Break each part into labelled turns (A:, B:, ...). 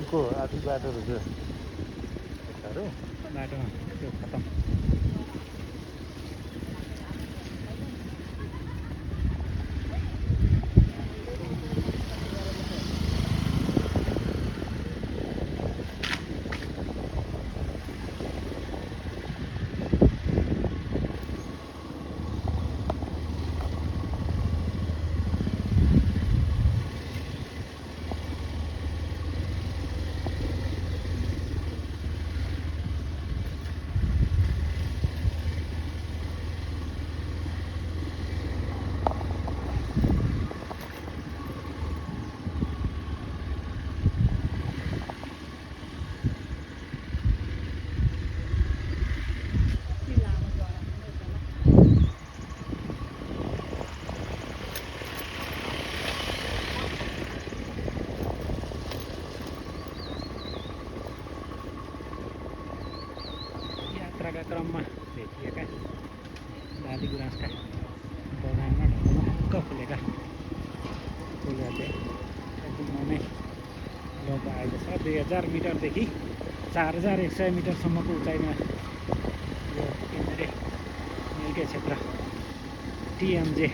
A: अर्को आधी बाटो रहेछ
B: बाटोमा त्यो खतम। यात्राका क्रममा भेटिएका बाली गुराँसका बगानमा ढुक्क फुलेका फुलहरूले एकदम मनै लोप आएको छ। 2000 मिटरदेखि 4100 मिटरसम्मको उचाइमा यो किन्ने मिल्के क्षेत्र टिएमजे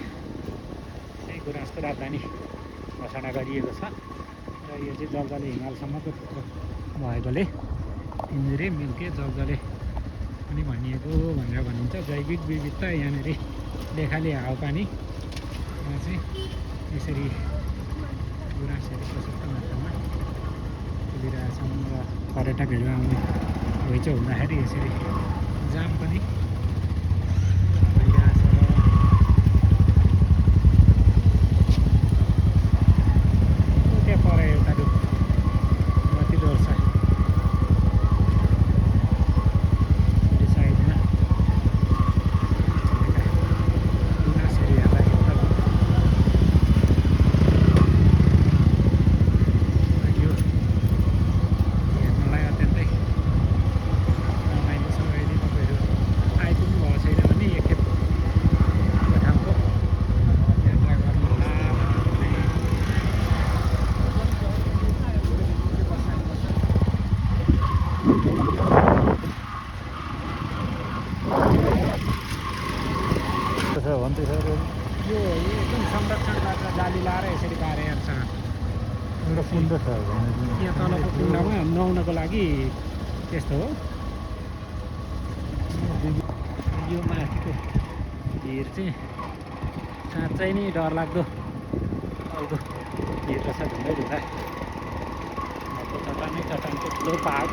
B: चाहिँ गुराँसको राजधानी घोषणा गरिएको छ र यो चाहिँ जलजले हिमालसम्मको क्षेत्र भएकोले तिनजिरे मिल्के जलजले पनि भनिएको भनेर भनिन्छ। जैविक विविधता यहाँनिर लेखाले हावापानीमा चाहिँ यसरी गुराँसहरू प्रशस्त मात्रामा फुलिरहेछन् र पर्यटकहरू आउने घुइँचो हुँदाखेरि यसरी जाम पनि भइरहेछ। त्यहाँ पर एउटा रुख माथि डोर्छ साइडमा गुराँसहरू हेर्दाखेरि यो हेर्नलाई अत्यन्तै रमाइलो छ। यदि तपाईँहरू आइपुग्नु भएको छैन भने एकखेप यो ठाउँको यात्रा गर्नुहोला भन्ने
A: भन्दै छ
B: यो एकदम संरक्षण गरेर जाली लाएर यसरी बारेर छ।
A: एउटा कुण्ड छ
B: यहाँ तलको कुण्डमा नुहाउनको लागि त्यस्तो हो। यो माथिको भिर चाहिँ साँच्चै नै डरलाग्दो खालको भिर रहेछ ढुङ्गै ढुङ्गा चट्टानै चट्टानको ठुलो पहाड।